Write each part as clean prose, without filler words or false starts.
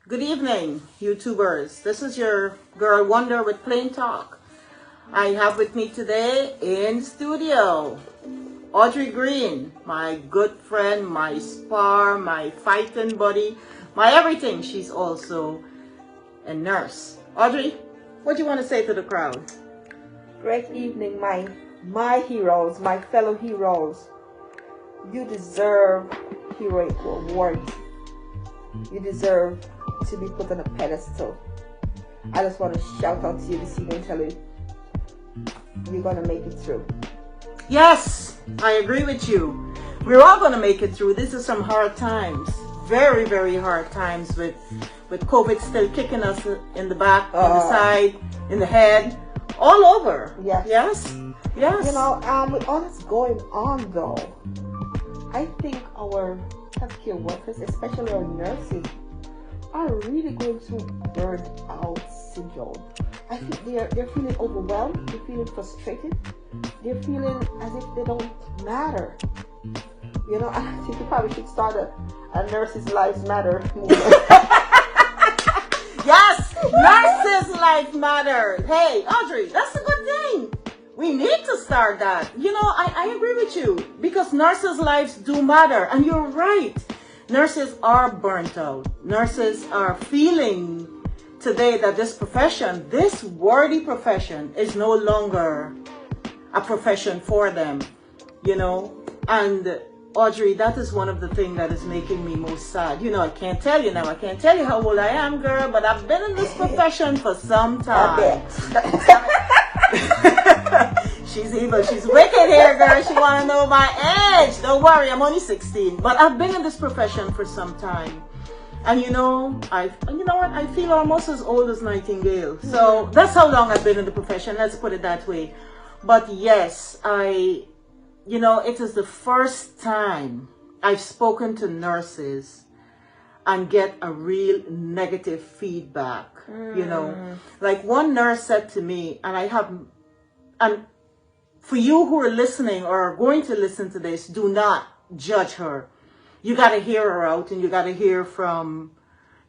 Good evening, YouTubers. This is your girl Wonder with Plain Talk. I have with me today in studio Audrey Green, my good friend, my spar, my fighting buddy, my everything. She's also a nurse. Audrey, what do you want to say to the crowd? Great evening, my heroes, my fellow heroes. You deserve heroic awards. You deserve to be put on a pedestal. I just want to shout out to you this evening and tell you you're going to make it through. Yes, I agree with you. We're all going to make it through. These are some hard times. Very, very hard times with COVID still kicking us in the back, on the side, in the head, all over. Yes. Yes? Yes. You know, with all that's going on though, I think our healthcare workers, especially our nurses, are really going through burnt out syndrome. I think they're feeling overwhelmed, they're feeling frustrated, they're feeling as if they don't matter. You know, I think we probably should start a Nurses Lives Matter movement. Yes, nurses' life matter. Hey, Audrey, that's a good thing. We need to start that. You know, I agree with you because nurses' lives do matter. And you're right. Nurses are burnt out. Nurses are feeling today that this profession, this worthy profession, is no longer a profession for them, you know. And Audrey, that is one of the things that is making me most sad. You know, I can't tell you now. I can't tell you how old I am, girl, but I've been in this profession for some time. She's evil. She's wicked here, girl. She want to know my age. Don't worry, I'm only 16. But I've been in this profession for some time. And you know what? I feel almost as old as Nightingale. So that's how long I've been in the profession. Let's put it that way. But yes, it is the first time I've spoken to nurses and get a real negative feedback. You know, like one nurse said to me, and for you who are listening or are going to listen to this, do not judge her. You got to hear her out, and you got to hear from,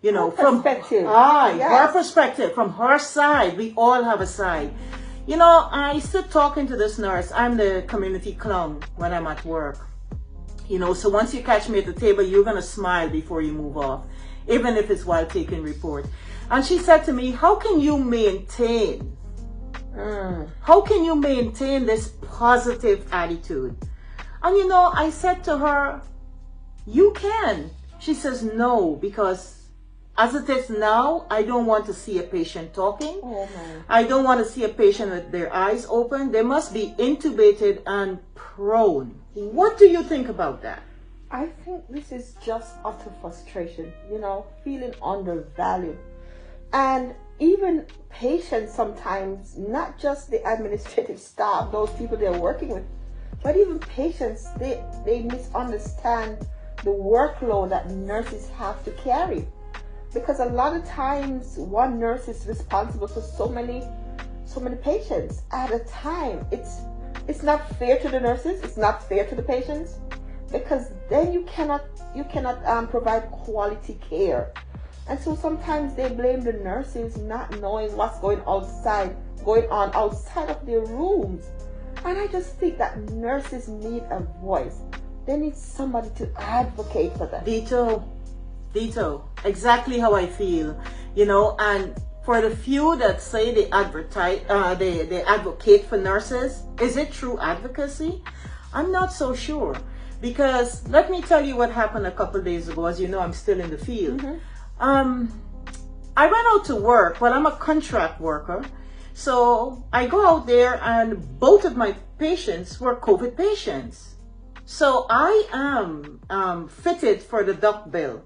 Her perspective. Her perspective, from her side. We all have a side. You know, I stood talking to this nurse. I'm the community clown when I'm at work. You know, so once you catch me at the table, you're going to smile before you move off, even if it's while taking report. And she said to me, how can you maintain this positive attitude? And you know, I said to her, you can. She says, no, because as it is now, I don't want to see a patient talking. Oh, man. I don't want to see a patient with their eyes open. They must be intubated and prone. What do you think about that? I think this is just utter frustration, you know, feeling undervalued. And even patients sometimes, not just the administrative staff, those people they're working with, but even patients, they misunderstand the workload that nurses have to carry. Because a lot of times one nurse is responsible for so many patients at a time. It's not fair to the nurses, it's not fair to the patients, because then you cannot provide quality care. And so sometimes they blame the nurses not knowing what's going on outside of their rooms. And I just think that nurses need a voice. They need somebody to advocate for them. Dito, exactly how I feel. You know, and for the few that say they advocate for nurses, is it true advocacy? I'm not so sure. Because let me tell you what happened a couple of days ago. As you know, I'm still in the field. I went out to work. Well, I'm a contract worker. So I go out there and both of my patients were COVID patients. So I am fitted for the duck bill,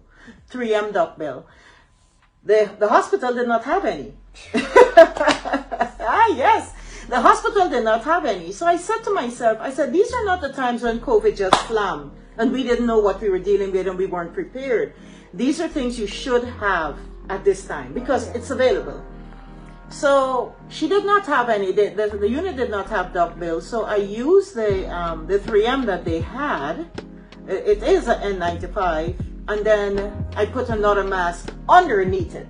3M duck bill. The hospital did not have any. Yes, the hospital did not have any. So I said to myself, these are not the times when COVID just slammed and we didn't know what we were dealing with and we weren't prepared. These are things you should have at this time because it's available. So she did not have any. The unit did not have duck bills. So I used the 3M that they had. It is an N95, and then I put another mask underneath it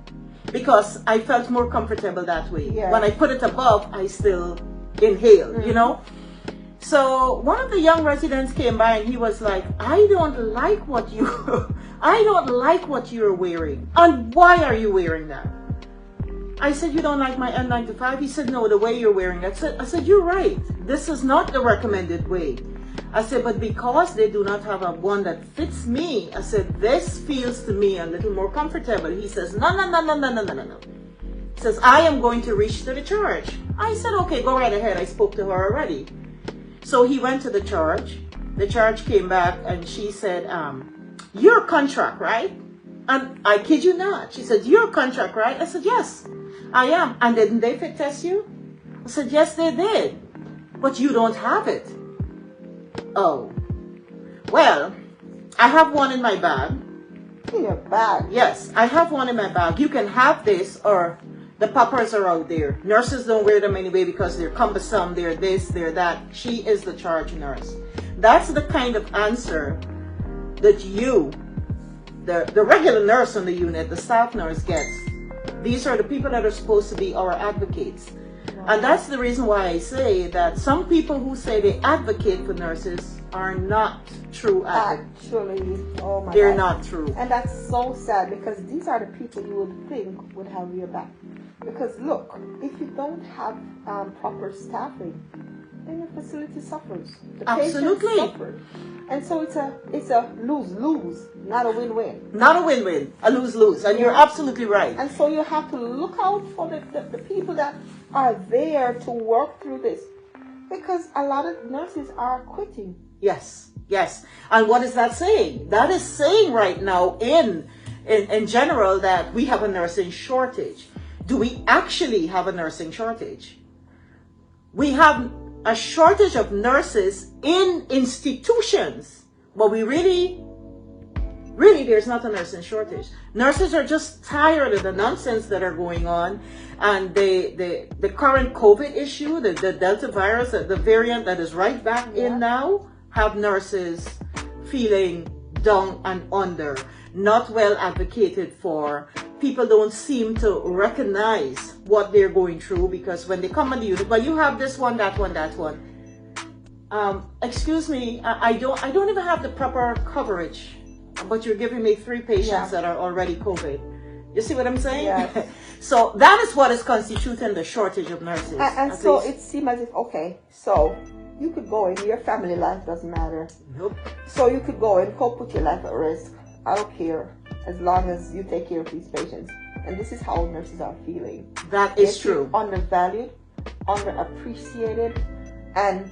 because I felt more comfortable that way. Yeah. When I put it above, I still inhale. You know. So one of the young residents came by and he was like, I don't like what you're wearing. And why are you wearing that? I said, you don't like my N95? He said, no, the way you're wearing it. I said, you're right. This is not the recommended way. I said, but because they do not have one that fits me, I said, this feels to me a little more comfortable. He says, no. He says, I am going to reach to the church. I said, okay, go right ahead. I spoke to her already. So he went to the church. The church came back and she said, you're contract, right? And I kid you not. She said, you're contract, right? I said, yes, I am. And didn't they fit test you? I said, yes, they did. But you don't have it. Oh. Well, I have one in my bag. In your bag? Yes, I have one in my bag. You can have this, or the poppers are out there. Nurses don't wear them anyway because they're cumbersome, they're this, they're that. She is the charge nurse. That's the kind of answer that you, the regular nurse on the unit, the staff nurse gets. These are the people that are supposed to be our advocates. And that's the reason why I say that some people who say they advocate for nurses are not true advocates. Actually, oh my They're God. not true. And that's so sad because these are the people you would think would have your back. Because look, if you don't have proper staffing, then your facility suffers. The Absolutely. patients suffer. And so it's a lose-lose, not a win-win. Not a win-win, a lose-lose. And you're absolutely right. And so you have to look out for the people that are there to work through this. Because a lot of nurses are quitting. Yes. And what is that saying? That is saying right now in general that we have a nursing shortage. Do we actually have a nursing shortage? We have a shortage of nurses in institutions, but we really, there's not a nursing shortage. Nurses are just tired of the nonsense that are going on, and the current COVID issue, the Delta virus, the variant that is right back in now, have nurses feeling down and under, not well advocated for. People don't seem to recognize what they're going through because when they come on the unit, well, you have this one, that one, that one. Excuse me, I don't even have the proper coverage, but you're giving me 3 patients that are already COVID. You see what I'm saying? Yes. So that is what is constituting the shortage of nurses. And so it seems as if, okay, so you could go in, your family life doesn't matter. Nope. So you could go and go put your life at risk. I don't care, as long as you take care of these patients. And this is how nurses are feeling. That is true. Undervalued, underappreciated, and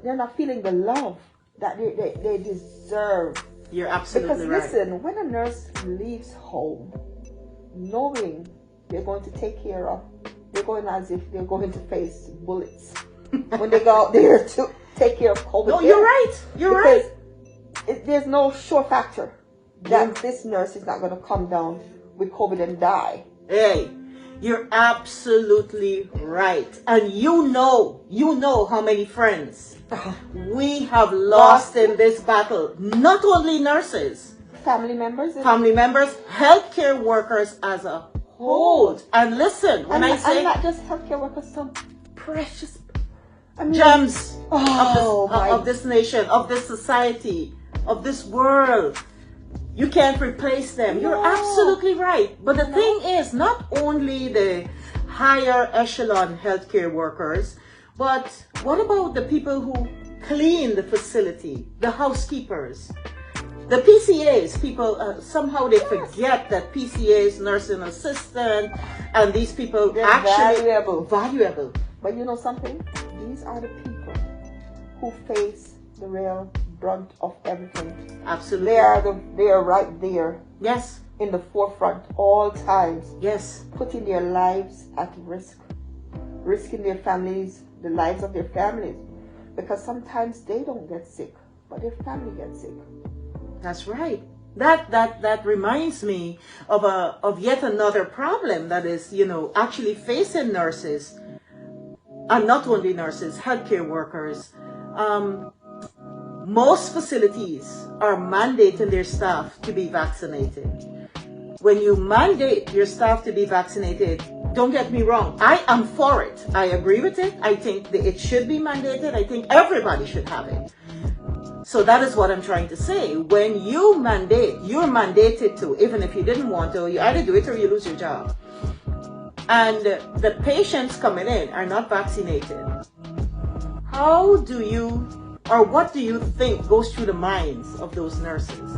they're not feeling the love that they deserve. You're absolutely right. Because listen, when a nurse leaves home, knowing they're going to take care of, they're going as if they're going to face bullets when they go out there to take care of COVID. No, you're right. You're right. There's no sure factor that this nurse is not going to come down with COVID and die. Hey, you're absolutely right. And you know how many friends we have lost in this battle. Not only nurses. Family members, healthcare workers as a whole. And listen, when I say... And not just healthcare workers, some precious... gems of this nation, of this society, of this world. You can't replace them. You're absolutely right. But the thing is, not only the higher echelon healthcare workers, but what about the people who clean the facility, the housekeepers, the PCAs? People, somehow they forget that PCAs, nursing assistant, and these people actually valuable. But you know something? These are the people who face the real brunt of everything. Absolutely. They are right there. Yes. In the forefront all times. Yes. Putting their lives at risk. Risking their families, the lives of their families. Because sometimes they don't get sick, but their family gets sick. That's right. That reminds me of yet another problem that is, actually facing nurses, and not only nurses, healthcare workers. Most facilities are mandating their staff to be vaccinated. When you mandate your staff to be vaccinated, don't get me wrong, I am for it. I agree with it. I think that it should be mandated. I think everybody should have it. So that is what I'm trying to say. When you mandate, you're mandated to, even if you didn't want to, you either do it or you lose your job. And the patients coming in are not vaccinated. How do you, or what do you think goes through the minds of those nurses?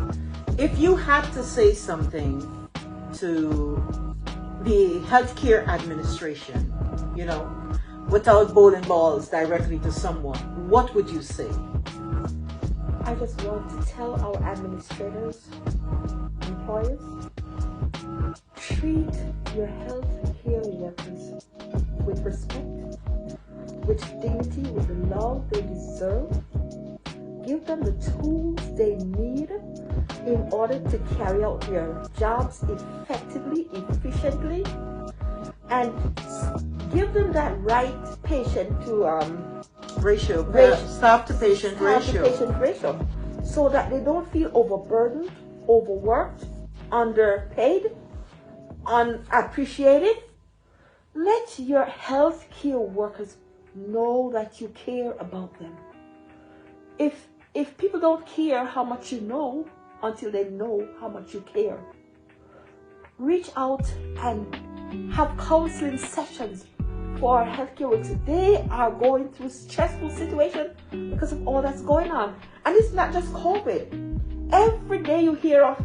If you had to say something to the healthcare administration, without bowling balls directly to someone, what would you say? I just want to tell our administrators, employers, treat your healthcare workers with respect, with dignity, with the love they deserve. Give them the tools they need in order to carry out their jobs effectively, efficiently, and give them that right patient to staff to patient ratio, so that they don't feel overburdened, overworked, underpaid, unappreciated. Let your healthcare workers know that you care about them. If people don't care how much you know until they know how much you care, reach out and have counseling sessions for our healthcare workers. They are going through stressful situations because of all that's going on. And it's not just COVID. Every day you hear of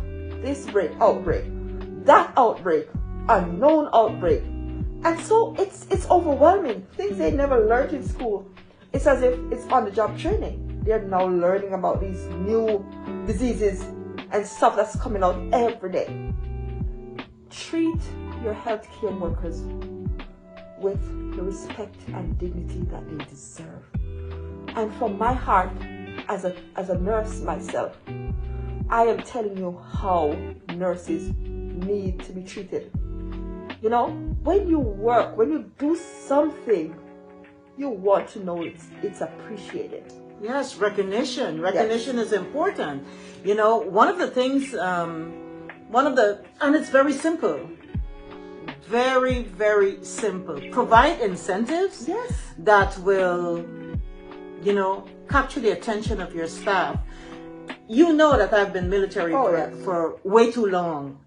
this outbreak, that outbreak, unknown outbreak. And so it's overwhelming. Things they never learned in school. It's as if it's on-the-job training. They're now learning about these new diseases and stuff that's coming out every day. Treat your healthcare workers with the respect and dignity that they deserve. And from my heart, as a nurse myself, I am telling you how nurses need to be treated. When you work, when you do something, you want to know it's appreciated. Yes, recognition. Recognition is important. One of the things, and it's very simple. Very, very simple. Provide incentives that will, capture the attention of your staff. You know that I've been military for way too long.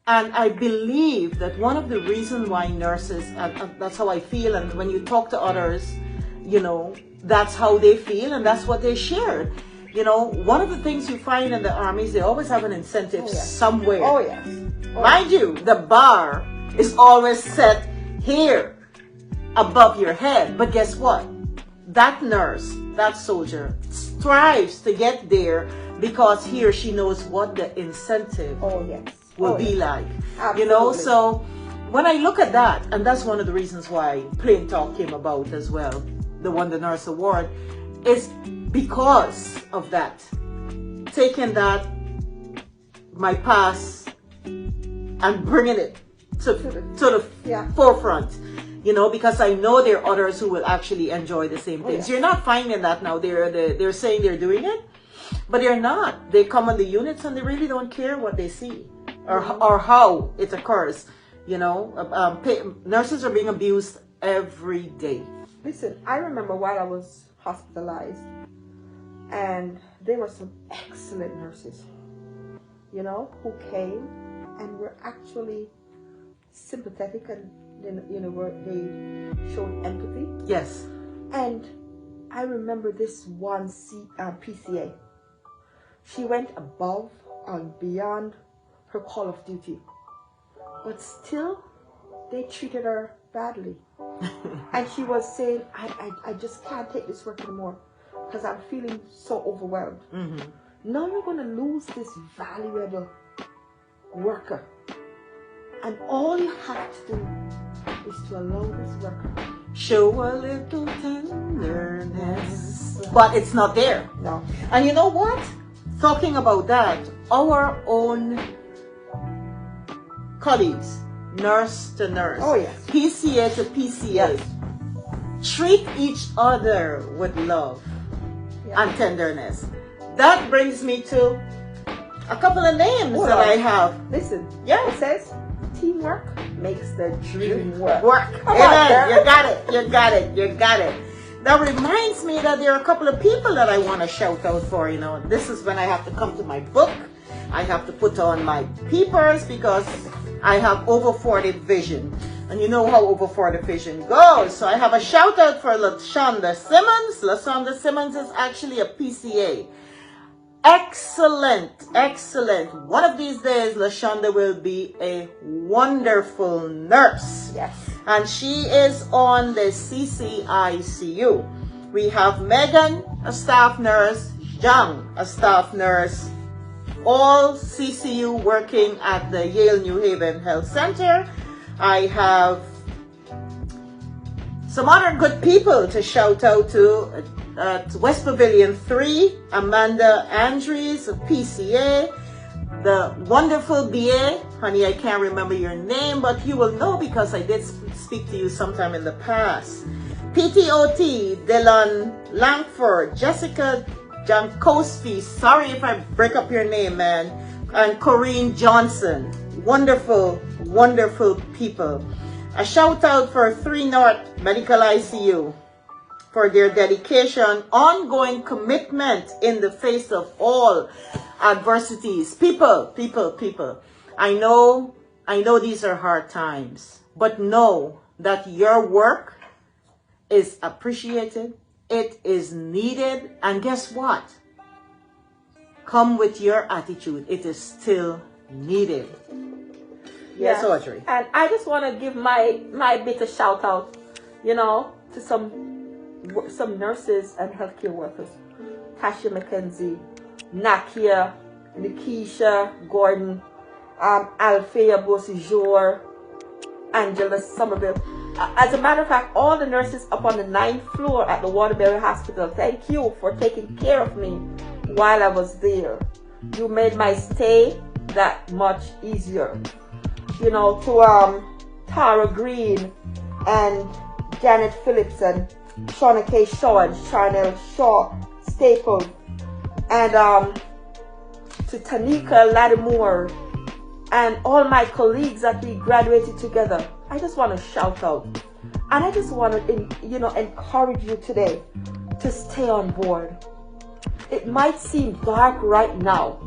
And I believe that one of the reasons why nurses, that's how I feel, and when you talk to others, that's how they feel and that's what they shared. One of the things you find in the armies, they always have an incentive somewhere. Oh, yes. Mind you, the bar is always set here above your head. But guess what? That nurse, that soldier strives to get there because he or she knows what the incentive will be like. Absolutely. So when I look at that, and that's one of the reasons why Plain Talk came about as well, the Won the Nurse Award, is because of that. Taking that, my past, and bringing it to the forefront, because I know there are others who will actually enjoy the same things. You're not finding that now. They're saying they're doing it, but they're not. They come on the units and they really don't care what they see or how it occurs. Nurses are being abused every day. Listen, I remember while I was hospitalized, and there were some excellent nurses, who came and were actually sympathetic, and they showed empathy. Yes. And I remember this one PCA. She went above and beyond her call of duty, but still they treated her badly. And she was saying, I just can't take this work anymore because I'm feeling so overwhelmed. Mm-hmm. Now you're going to lose this valuable worker. And all you have to do is to allow this worker show a little tenderness. But it's not there. No. And you know what? Talking about that, our own colleagues, nurse to nurse, Oh, yes. PCA to PCA, Yes. treat each other with love Yeah. and tenderness. That brings me to a couple of names Hold that on. I have. Listen. Yeah. It says teamwork makes the dream work. Come on, on, girl. you got it, you got it, you got it. That reminds me that there are a couple of people that I want to shout out for. You know, this is when I have to come to my book. I have to put on my peepers because I have over 40 vision. And you know how over 40 vision goes. So I have a shout out for LaShonda Simmons. LaShonda Simmons is actually a PCA. Excellent, excellent. One of these days, LaShonda will be a wonderful nurse. Yes. And she is on the CCICU. We have Megan, a staff nurse, Zhang, a staff nurse, all CCU working at the Yale New Haven Health Center. I have some other good people to shout out to at West Pavilion 3, Amanda Andrews of PCA, the wonderful BA, honey, I can't remember your name, but you will know because I did speak to you sometime in the past. PTOT, Dylan Langford, Jessica Jankowski, sorry if I break up your name, man, and Corinne Johnson. Wonderful, wonderful people. A shout out for 3 North Medical ICU for their dedication, ongoing commitment in the face of all adversities. People. I know these are hard times, but know that your work is appreciated, it is needed, and guess what? Come with your attitude, it is still needed. Yes, Audrey. And I just want to give my bit of shout out, you know, to some nurses and healthcare workers. Tasha McKenzie, Nakia, Nikisha Gordon, Althea Bossijour, Angela Somerville. As a matter of fact, all the nurses up on the 9th floor at the Waterbury Hospital, thank you for taking care of me while I was there. You made my stay that much easier. You know, to Tara Green and Janet Phillips and Shauna K. Shaw and Charnel Shaw Staple, and to Tanika Lattimore and all my colleagues that we graduated together. I just want to shout out, and I just want to encourage you today to stay on board. It might seem dark right now,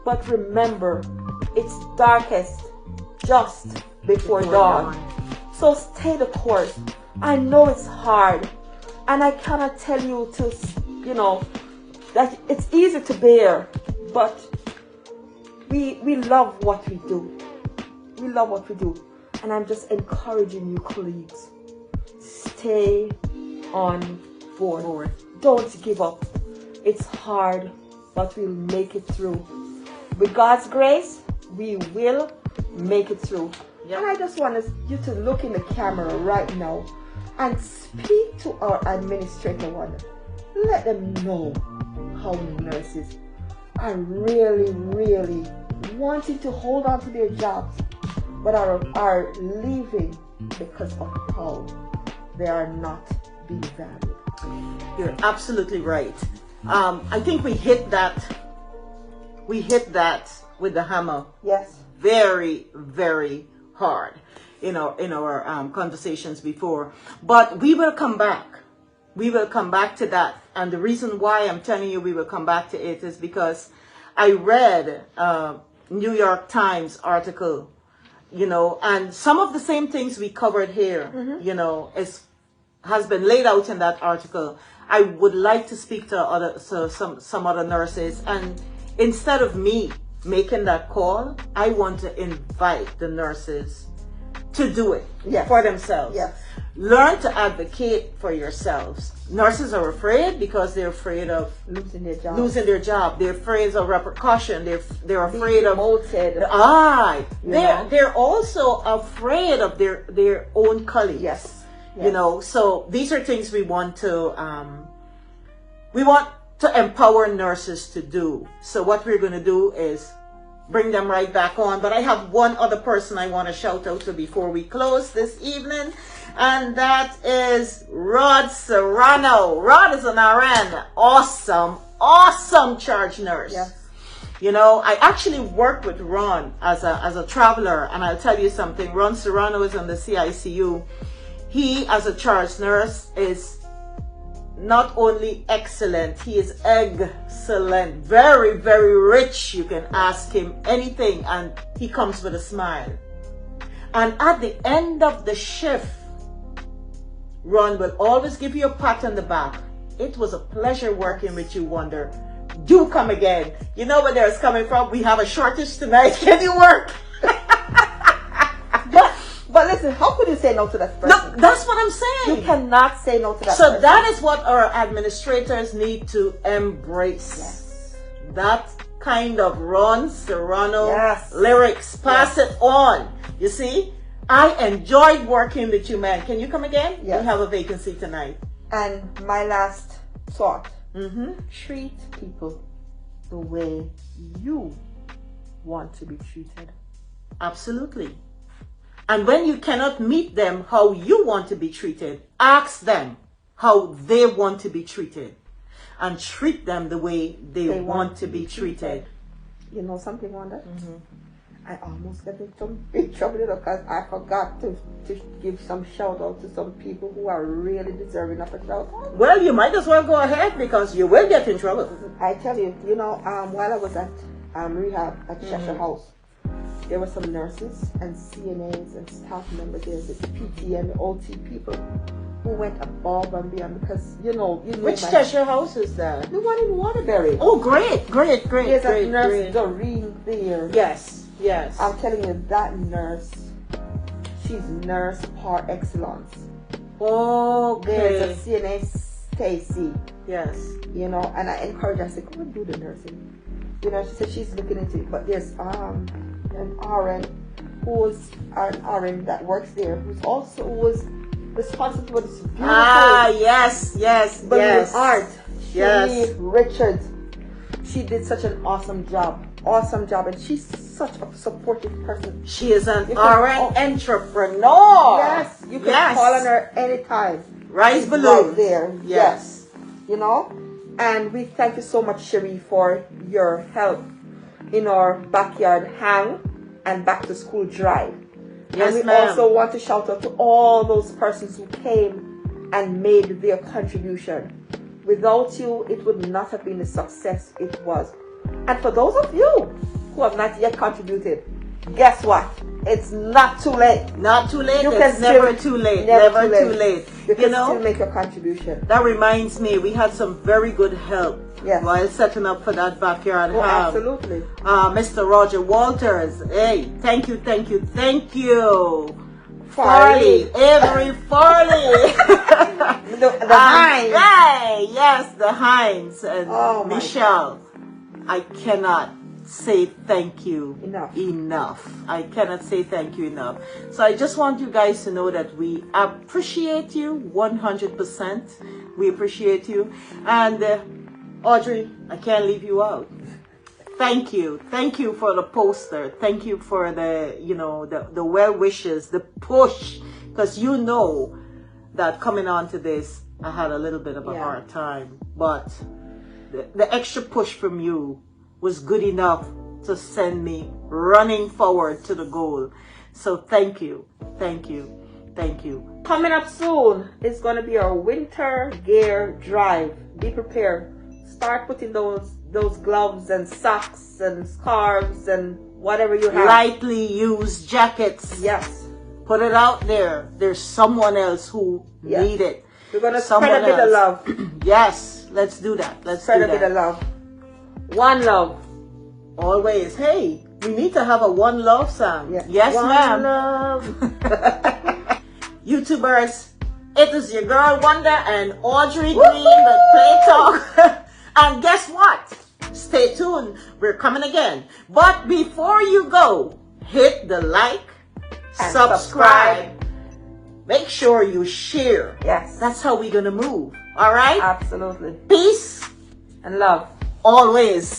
but remember, it's darkest just before dawn. So stay the course. I know it's hard, and I cannot tell you to, that it's easy to bear, but we love what we do. We love what we do. And I'm just encouraging you, colleagues, stay on board. Don't give up. It's hard, but we'll make it through. With God's grace, we will make it through. Yep. And I just want you to look in the camera right now and speak to our administrator one. Let them know how nurses are really, really wanting to hold on to their jobs, but are leaving because of how they are not being valued. You're absolutely right. I think we hit that with the hammer. Yes. Very, very hard in our conversations before. But we will come back. We will come back to that. And the reason why I'm telling you we will come back to it is because I read a New York Times article, and some of the same things we covered here, has been laid out in that article. I would like to speak to some other nurses, and instead of me making that call, I want to invite the nurses to do it for themselves. Yes. Learn to advocate for yourselves. Nurses are afraid because they're afraid of losing their job. They're afraid of repercussion. They're afraid of demoted. They're also afraid of their own colleagues. Yes. So these are things we want to to empower nurses to do. So what we're going to do is bring them right back on. But I have one other person I want to shout out to before we close this evening, and that is Rod Serrano. Rod is an RN. Awesome charge nurse. Yes. You know, I actually worked with Ron as a traveler, and I'll tell you something. Ron Serrano is on the CICU. He, as a charge nurse, is not only excellent, he is excellent. Very, very rich. You can ask him anything, and he comes with a smile. And at the end of the shift, Ron will always give you a pat on the back. It was a pleasure working with you, Wonder. Do come again. You know where there's coming from. We have a shortage tonight. Can you work? But listen, how could you say no to that person? No, that's what I'm saying. You cannot say no to that So person. that is what our administrators need to embrace. Yes. That kind of Ron Serrano Yes. lyrics. Pass it on. You see? I enjoyed working with you, man. Can you come again? Yes. We have a vacancy tonight. And my last thought. Mm-hmm. Treat people the way you want to be treated. Absolutely. And when you cannot meet them how you want to be treated, ask them how they want to be treated. And treat them the way they want to be treated. You know something, Wanda? Mm-hmm. I almost got in some big trouble because I forgot to give some shout out to some people who are really deserving of a shout out. Well, you might as well go ahead because you will get in trouble. I tell you, while I was at rehab at Cheshire House, there were some nurses and CNAs and staff members there, the PT and the OT people who went above and beyond because, Which Cheshire House is that? The one in Waterbury. Oh, great. There's a nurse, Doreen, there. Yes. I'm telling you, that nurse, she's nurse par excellence. Okay. There's a CNA, Stacy. Yes. And I encourage her, I said, go and do the nursing. She said she's looking into it. But there's an RN that works there who was responsible for this beautiful yes. art. Yes. Richards. She did such an awesome job, and she's such a supportive person. She is an RN entrepreneur. Yes, you can call on her anytime. Rise balloon. Right there. Yes. And we thank you so much, Cherie, for your help in our backyard hang and back to school drive. Yes, and we ma'am. also want to shout out to all those persons who came and made their contribution. Without you, it would not have been the success it was. And for those of you who have not yet contributed, guess what? It's not too late. Not too late. It's never too late. Never too late. You can still make your contribution. That reminds me, we had some very good help Yes. while setting up for that backyard Oh, hang. absolutely. Mr. Roger Walters. Hey, thank you. Farley. Avery Farley. The Hines. Hey, yes, the Hines and Oh, my Michelle. I cannot say thank you enough. I cannot say thank you enough. So I just want you guys to know that we appreciate you 100%. We appreciate you. And Audrey, I can't leave you out. Thank you. Thank you for the poster. Thank you for the well wishes, the push. Because you know that coming on to this, I had a little bit of a hard time. But the extra push from you was good enough to send me running forward to the goal. So thank you. Coming up soon is going to be our winter gear drive. Be prepared. Start putting those gloves and socks and scarves and whatever you have. Lightly used jackets. Yes. Put it out there. There's someone else who need it. We're going to spread a bit of love. Yes. Let's do that. Let's spread a bit of love. One love. Always. Hey, we need to have a one love song. Yes, ma'am. One love. YouTubers, it is your girl Wanda and Audrey Green, the Play Talk. And guess what? Stay tuned. We're coming again. But before you go, hit the like, and subscribe. Make sure you share. Yes. That's how we're going to move. All right? Absolutely. Peace and love always.